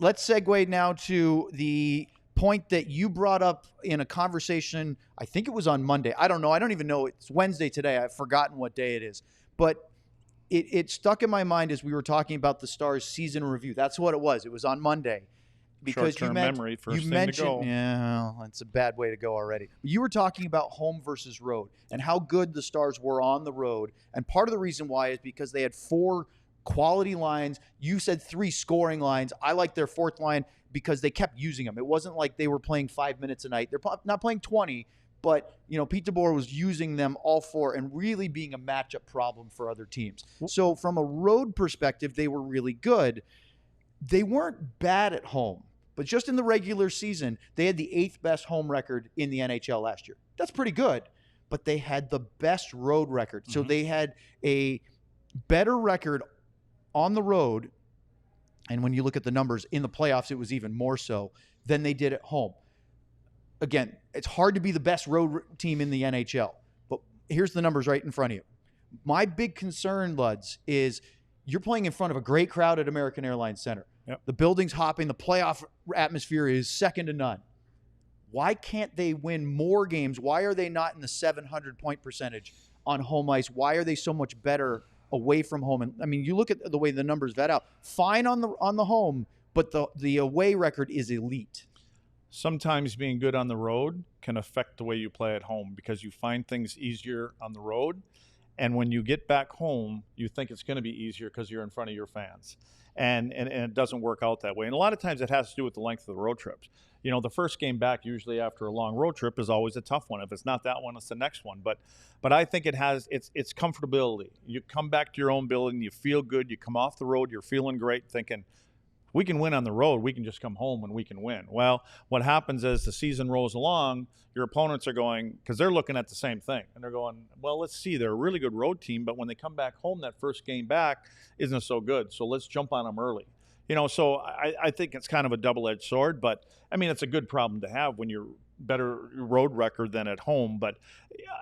let's segue now to the point that you brought up in a conversation. I think it was on Monday. I don't know. I don't even know. It's Wednesday today. I've forgotten what day it is. But it stuck in my mind as we were talking about the Stars season review. That's what it was. It was on Monday. Because short-term memory, first you thing to go. mentioned, yeah, it's a bad way to go already. You were talking about home versus road and how good the Stars were on the road. And part of the reason why is because they had 4 quality lines. You said 3 scoring lines. I like their 4th line because they kept using them. It wasn't like they were playing 5 minutes a night. They're not playing 20, but Pete DeBoer was using them all 4 and really being a matchup problem for other teams. So from a road perspective, they were really good. They weren't bad at home. But just in the regular season, they had the 8th best home record in the NHL last year. That's pretty good. But they had the best road record. So they had a better record on the road. And when you look at the numbers in the playoffs, it was even more so than they did at home. Again, it's hard to be the best road team in the NHL. But here's the numbers right in front of you. My big concern, Luds, is you're playing in front of a great crowd at American Airlines Center. Yep. The building's hopping. The playoff atmosphere is second to none. Why can't they win more games? Why are they not in the 700-point percentage on home ice? Why are they so much better away from home? And I mean, you look at the way the numbers vet out. Fine on the home, but the away record is elite. Sometimes being good on the road can affect the way you play at home because you find things easier on the road. And when you get back home, you think it's going to be easier because you're in front of your fans. And it doesn't work out that way. And a lot of times it has to do with the length of the road trips. The first game back, usually after a long road trip, is always a tough one. If it's not that one, it's the next one. But I think it's comfortability. You come back to your own building, you feel good, you come off the road, you're feeling great, thinking, we can win on the road. We can just come home and we can win. Well, what happens as the season rolls along, your opponents are going, because they're looking at the same thing. And they're going, well, let's see. They're a really good road team, but when they come back home, that first game back isn't so good. So let's jump on them early. So I think it's kind of a double-edged sword. But, I mean, it's a good problem to have when you're better road record than at home. But,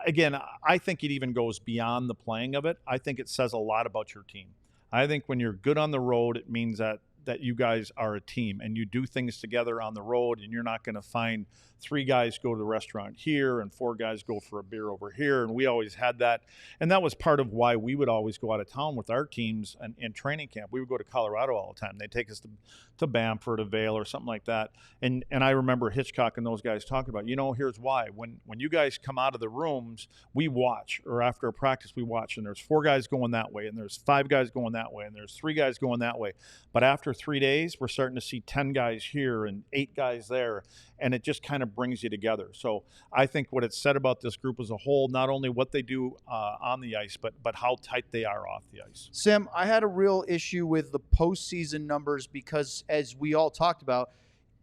again, I think it even goes beyond the playing of it. I think it says a lot about your team. I think when you're good on the road, it means that you guys are a team and you do things together on the road, and you're not going to find 3 guys go to the restaurant here and 4 guys go for a beer over here. And we always had that. And that was part of why we would always go out of town with our teams in training camp. We would go to Colorado all the time. They'd take us to Banff or to Vail or something like that. And I remember Hitchcock and those guys talking about, here's why. When you guys come out of the rooms, we watch, or after a practice we watch, and there's 4 guys going that way, and there's 5 guys going that way, and there's 3 guys going that way. But after 3 days, we're starting to see 10 guys here and 8 guys there, and it just kind of brings you together. So I think what it's said about this group as a whole, not only what they do on the ice, but how tight they are off the ice. Sam, I had a real issue with the postseason numbers because, as we all talked about,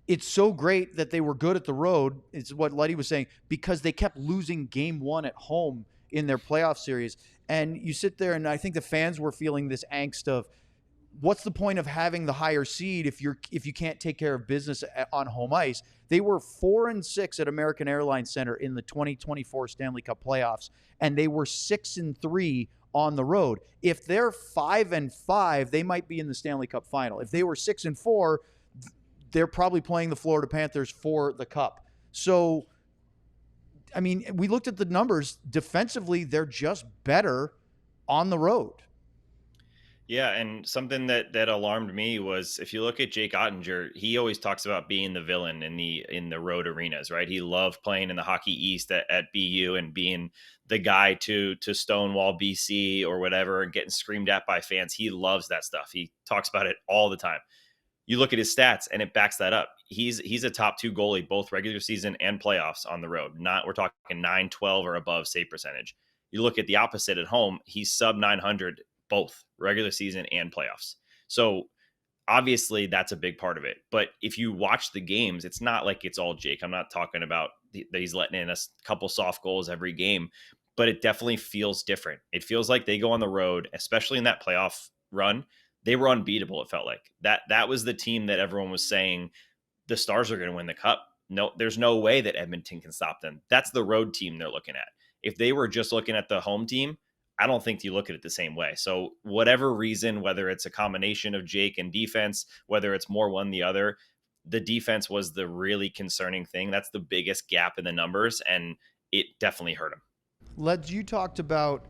it's so great that they were good at the road, is what Luddy was saying, because they kept losing game 1 at home in their playoff series. And you sit there, and I think the fans were feeling this angst of, what's the point of having the higher seed if you can't take care of business on home ice? They were 4-6 at American Airlines Center in the 2024 Stanley Cup playoffs, and they were 6-3 on the road. If they're 5-5, they might be in the Stanley Cup final. If they were 6-4, they're probably playing the Florida Panthers for the Cup. So, I mean, we looked at the numbers. Defensively, they're just better on the road. Yeah, and something that alarmed me was, if you look at Jake Ottinger, he always talks about being the villain in the road arenas, right? He loved playing in the Hockey East at BU and being the guy to Stonewall BC or whatever and getting screamed at by fans. He loves that stuff. He talks about it all the time. You look at his stats and it backs that up. He's a top 2 goalie, both regular season and playoffs on the road. We're talking 912 or above save percentage. You look at the opposite at home, he's sub 900 both regular season and playoffs. So obviously that's a big part of it. But if you watch the games, it's not like it's all Jake. I'm not talking about that he's letting in a couple soft goals every game, but it definitely feels different. It feels like they go on the road, especially in that playoff run. They were unbeatable. It felt like that was the team that everyone was saying the Stars are going to win the Cup. No, there's no way that Edmonton can stop them. That's the road team they're looking at. If they were just looking at the home team, I don't think you look at it the same way. So whatever reason, whether it's a combination of Jake and defense, whether it's more one the other, the defense was the really concerning thing. That's the biggest gap in the numbers, and it definitely hurt him. Luds, you talked about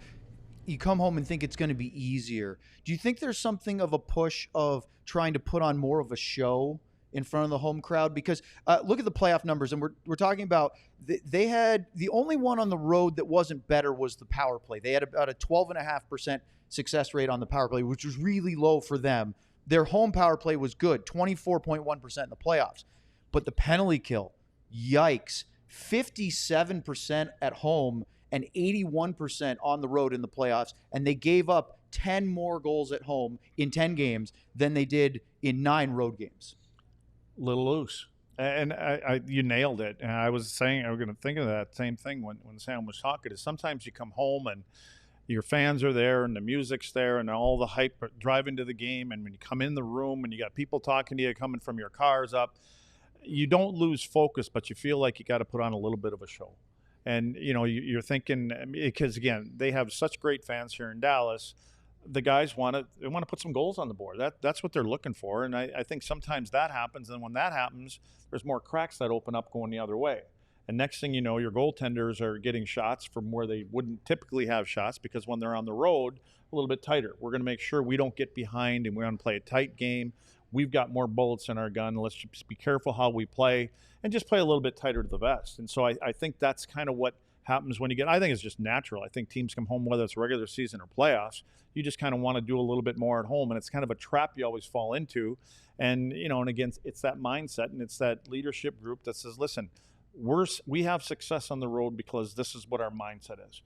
you come home and think it's going to be easier. Do you think there's something of a push of trying to put on more of a show in front of the home crowd? Because look at the playoff numbers, and we're talking about they had the only one on the road that wasn't better was the power play. They had about a 12.5% success rate on the power play, which was really low for them. Their home power play was good, 24.1% in the playoffs. But the penalty kill, yikes, 57% at home and 81% on the road in the playoffs. And they gave up 10 more goals at home in 10 games than they did in 9 road games. Little loose. And you nailed it. And I was saying, I was going to think of that same thing when Sam was talking, is sometimes you come home and your fans are there and the music's there and all the hype driving to the game. And when you come in the room and you got people talking to you coming from your cars up, you don't lose focus, but you feel like you got to put on a little bit of a show. And, you know, you're thinking, because again, they have such great fans here in Dallas. The guys want to put some goals on the board. That's what they're looking for. And I think sometimes that happens. And when that happens, there's more cracks that open up going the other way. And next thing you know, your goaltenders are getting shots from where they wouldn't typically have shots, because when they're on the road, a little bit tighter. We're going to make sure we don't get behind, and we're going to play a tight game. We've got more bullets in our gun. Let's just be careful how we play and just play a little bit tighter to the vest. And so I think that's kind of what happens when you get, I think it's just natural. I think teams come home, whether it's regular season or playoffs, you just kind of want to do a little bit more at home. And it's kind of a trap you always fall into. And, you know, and again, it's that mindset and it's that leadership group that says, listen, we have success on the road because this is what our mindset is.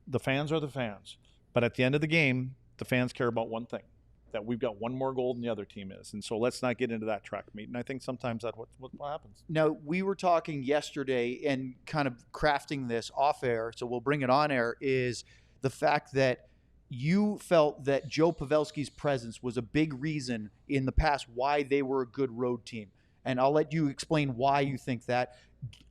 The fans are the fans. But at the end of the game, the fans care about one thing, that we've got one more goal than the other team is. And so let's not get into that track meet. And I think sometimes that's what happens. Now, we were talking yesterday and kind of crafting this off air, so we'll bring it on air, is the fact that you felt that Joe Pavelski's presence was a big reason in the past why they were a good road team. And I'll let you explain why you think that.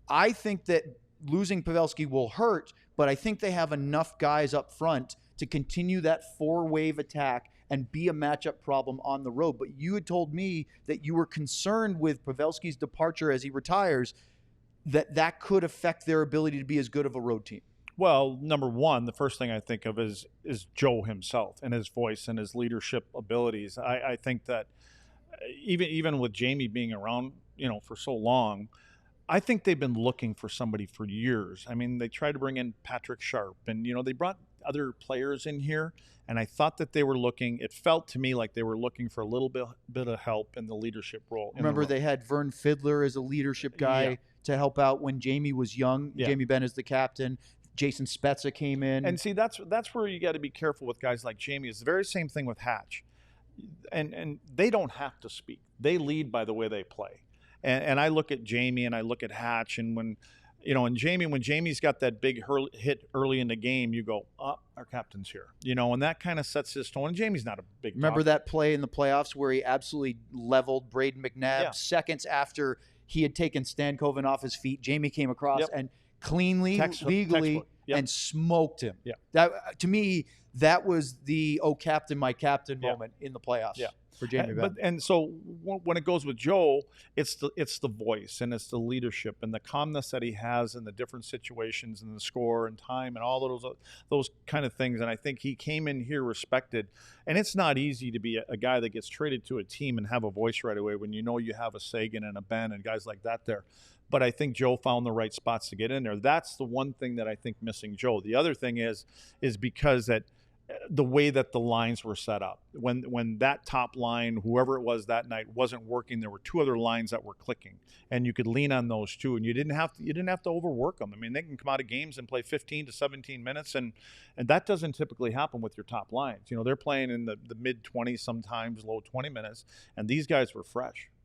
I think that losing Pavelski will hurt, but I think they have enough guys up front to continue that 4-wave attack and be a matchup problem on the road. But you had told me that you were concerned with Pavelski's departure as he retires, that could affect their ability to be as good of a road team. Well, number one, the first thing I think of is Joe himself and his voice and his leadership abilities. I think that even with Jamie being around, you know, for so long, I think they've been looking for somebody for years. I mean, they tried to bring in Patrick Sharp, and, you know, they brought other players in here, and I thought that they were looking, it felt to me like they were looking for a little bit of help in the leadership role. Remember, they had Vern Fiddler as a leadership guy to help out when Jamie was young. Yeah. Jamie Benn is the captain. Jason Spezza came in. And see, that's where you got to be careful with guys like Jamie. It's the very same thing with Hatch. And they don't have to speak. They lead by the way they play. And I look at Jamie and I look at Hatch, and when Jamie's got that big hit early in the game, you go, oh, our captain's here. You know, and that kind of sets his tone. And Jamie's not a big Remember that play in the playoffs where he absolutely leveled Braden McNabb seconds after he had taken Stankoven off his feet? Jamie came across and cleanly, legally, and smoked him. Yeah. That, to me, that was the "oh, captain, my captain" moment in the playoffs. Yeah. For Jamie Benn. And so when it goes with Joe, it's the voice and it's the leadership and the calmness that he has in the different situations and the score and time and all of those kind of things. And I think he came in here respected. And it's not easy to be a guy that gets traded to a team and have a voice right away when you know you have a Sagan and a Ben and guys like that there. But I think Joe found the right spots to get in there. That's the one thing that I think missing Joe. The other thing is because that the way that the lines were set up. When that top line, whoever it was that night, wasn't working, there were two other lines that were clicking, and you could lean on those two, and you didn't have to overwork them. I mean, they can come out of games and play 15 to 17 minutes, and that doesn't typically happen with your top lines. You know, they're playing in the mid 20s, sometimes low 20 minutes, and these guys were fresh.